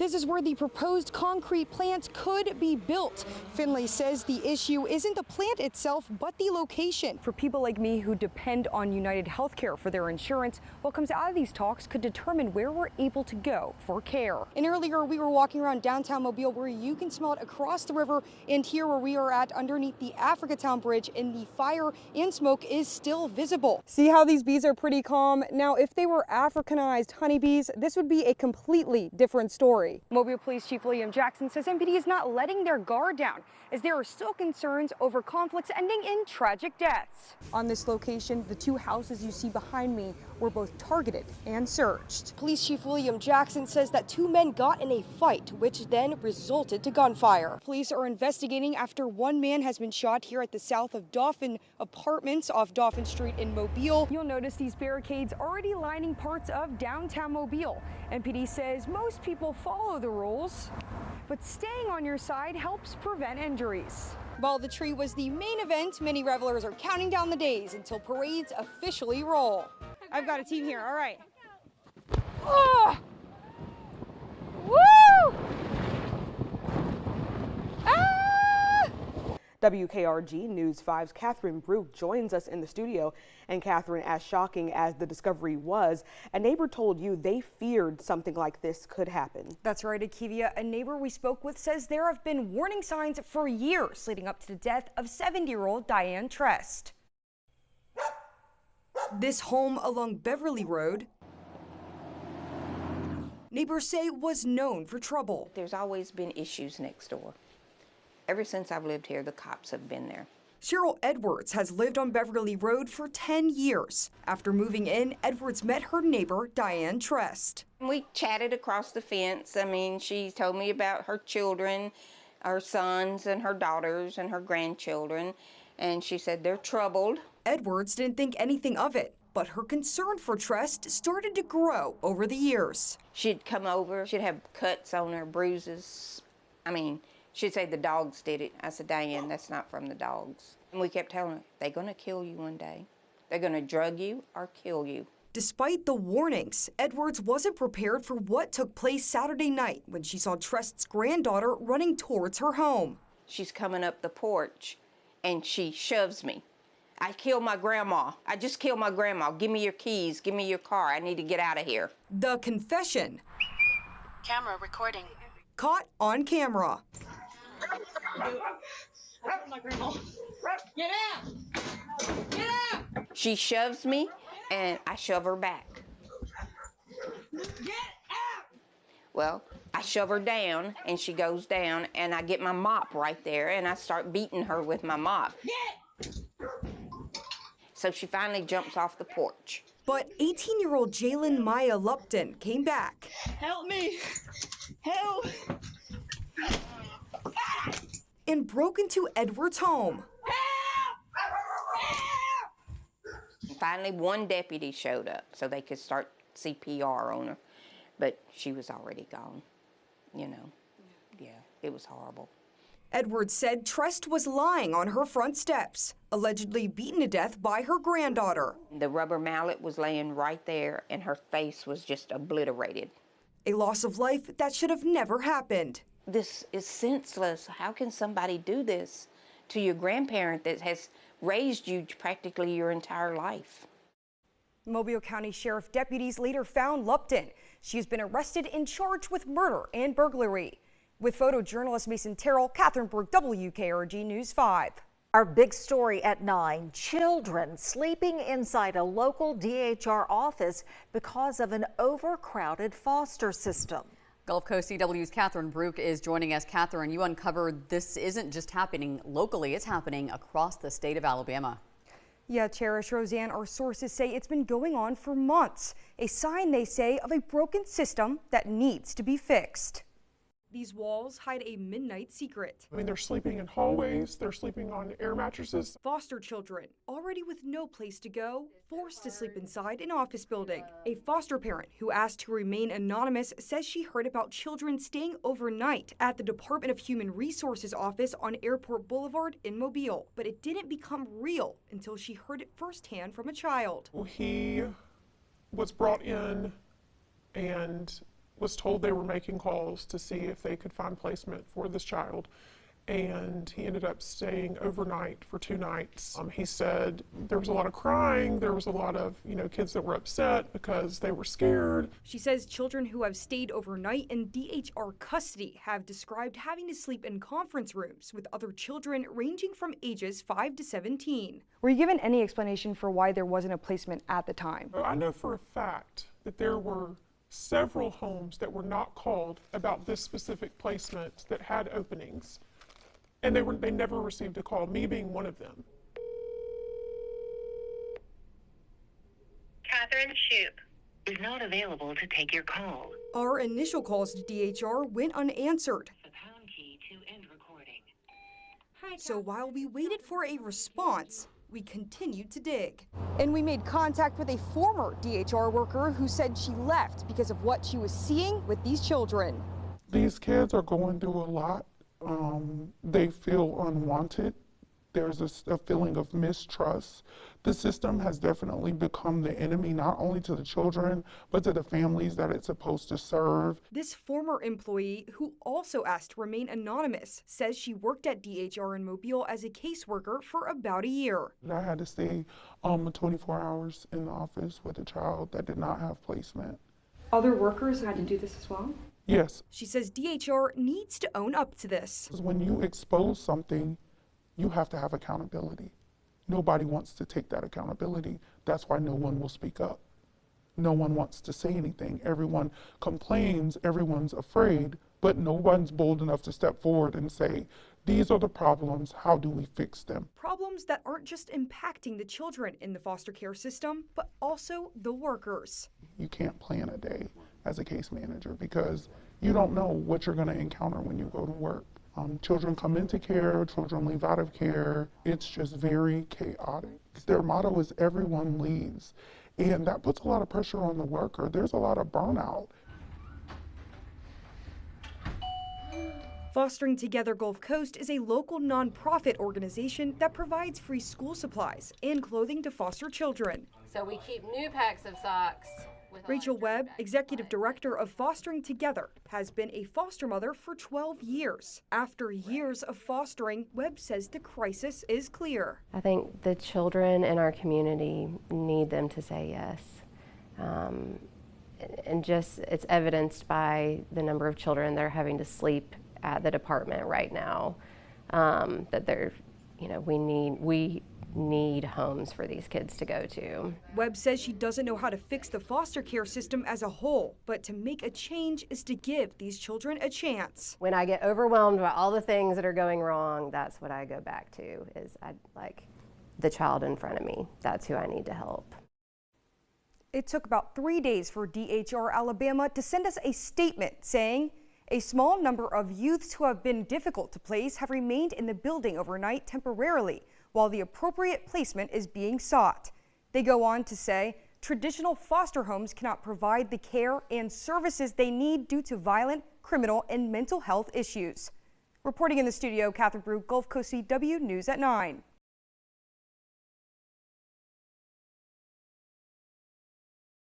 This is where the proposed concrete plant could be built. Finlay says the issue isn't the plant itself, but the location. For people like me who depend on United Healthcare for their insurance, what comes out of these talks could determine where we're able to go for care. And earlier we were walking around downtown Mobile where you can smell it across the river, and here where we are at underneath the Africatown Bridge, and the fire and smoke is still visible. See how these bees are pretty calm? Now, if they were Africanized honeybees, this would be a completely different story. Mobile Police Chief William Jackson says MPD is not letting their guard down, as there are still concerns over conflicts ending in tragic deaths. On this location, the two houses you see behind me were both targeted and searched. Police Chief William Jackson says that two men got in a fight, which then resulted to gunfire. Police are investigating after one man has been shot here at the south of Dauphin Apartments off Dauphin Street in Mobile. You'll notice these barricades already lining parts of downtown Mobile. MPD says most people follow the rules, but staying on your side helps prevent injuries. While the tree was the main event, many revelers are counting down the days until parades officially roll. I've got a team here, all right. Oh! Woo! Ah! WKRG News 5's Kathryn Bruch joins us in the studio. And Kathryn, as shocking as the discovery was, a neighbor told you they feared something like this could happen. That's right, Akivia. A neighbor we spoke with says there have been warning signs for years leading up to the death of 70-year-old Diane Trest. This home along Beverly Road, neighbors say, was known for trouble. There's always been issues next door. Ever since I've lived here, the cops have been there. Cheryl Edwards has lived on Beverly Road for 10 years. After moving in, Edwards met her neighbor, Diane Trest. We chatted across the fence. I mean, she told me about her children, her sons and her daughters and her grandchildren, and she said they're troubled. Edwards didn't think anything of it, but her concern for Trest started to grow over the years. She'd come over, she'd have cuts on her, bruises. I mean, she'd say the dogs did it. I said, Diane, that's not from the dogs. And we kept telling her, they're going to kill you one day. They're going to drug you or kill you. Despite the warnings, Edwards wasn't prepared for what took place Saturday night when she saw Trest's granddaughter running towards her home. She's coming up the porch and she shoves me. I killed my grandma. I just killed my grandma. Give me your keys. Give me your car. I need to get out of here. The confession. Camera recording. Caught on camera. My grandma. Get out! Get out! She shoves me and I shove her back. Get out! Well, I shove her down and she goes down and I get my mop right there and I start beating her with my mop. Get! So she finally jumps off the porch. But 18-year-old Jalen Maya Lupton came back. Help me! Help! And broke into Edwards' home. And finally, one deputy showed up so they could start CPR on her, but she was already gone, you know. Yeah, it was horrible. Edwards said Trest was lying on her front steps, allegedly beaten to death by her granddaughter. The rubber mallet was laying right there and her face was just obliterated. A loss of life that should have never happened. This is senseless. How can somebody do this to your grandparent that has raised you practically your entire life? Mobile County Sheriff deputies later found Lupton. She's been arrested and charged with murder and burglary. With photojournalist Mason Terrell, Kathryn Bruch, WKRG News 5. Our big story at 9, children sleeping inside a local DHR office because of an overcrowded foster system. Gulf Coast CW's Kathryn Bruch is joining us. Kathryn, you uncovered this isn't just happening locally, it's happening across the state of Alabama. Yeah, Cherish Roseanne, our sources say it's been going on for months. A sign, they say, of a broken system that needs to be fixed. These walls hide a midnight secret. I mean, they're sleeping in hallways, they're sleeping on air mattresses. Foster children, already with no place to go, forced to sleep inside an office building. A foster parent who asked to remain anonymous says she heard about children staying overnight at the Department of Human Resources office on Airport Boulevard in Mobile. But it didn't become real until she heard it firsthand from a child. He was brought in and was told they were making calls to see if they could find placement for this child. And he ended up staying overnight for 2 nights. He said there was a lot of crying, there was a lot of, kids that were upset because they were scared. She says children who have stayed overnight in DHR custody have described having to sleep in conference rooms with other children ranging from ages 5 to 17. Were you given any explanation for why there wasn't a placement at the time? I know for a fact that there were several homes that were not called about this specific placement that had openings. And they never received a call, me being one of them. Kathryn Bruch is not available to take your call. Our initial calls to DHR went unanswered. The pound key to end recording. So while we waited for a response, we continued to dig. And we made contact with a former DHR worker who said she left because of what she was seeing with these children. These kids are going through a lot. They feel unwanted. There's a feeling of mistrust. The system has definitely become the enemy, not only to the children, but to the families that it's supposed to serve. This former employee, who also asked to remain anonymous, says she worked at DHR in Mobile as a caseworker for about a year. I had to stay 24 hours in the office with a child that did not have placement. Other workers had to do this as well? Yes. She says DHR needs to own up to this. When you expose something, you have to have accountability. Nobody wants to take that accountability. That's why no one will speak up. No one wants to say anything. Everyone complains, everyone's afraid, but no one's bold enough to step forward and say, these are the problems, how do we fix them? Problems that aren't just impacting the children in the foster care system, but also the workers. You can't plan a day as a case manager because you don't know what you're going to encounter when you go to work. Children come into care, children leave out of care. It's just very chaotic. Their motto is everyone leaves. And that puts a lot of pressure on the worker. There's a lot of burnout. Fostering Together Gulf Coast is a local nonprofit organization that provides free school supplies and clothing to foster children. So we keep new packs of socks. Rachel Webb, executive director of Fostering Together, has been a foster mother for 12 years. After years of fostering, Webb says the crisis is clear. I think the children in our community need them to say yes. And just it's evidenced by the number of children that are having to sleep at the department right now. That they're, we need homes for these kids to go to. Webb says she doesn't know how to fix the foster care system as a whole, but to make a change is to give these children a chance. When I get overwhelmed by all the things that are going wrong, that's what I go back to, is the child in front of me. That's who I need to help. It took about 3 days for DHR Alabama to send us a statement saying, a small number of youths who have been difficult to place have remained in the building overnight temporarily, while the appropriate placement is being sought. They go on to say, traditional foster homes cannot provide the care and services they need due to violent, criminal, and mental health issues. Reporting in the studio, Kathryn Bruch, Gulf Coast CW News at 9.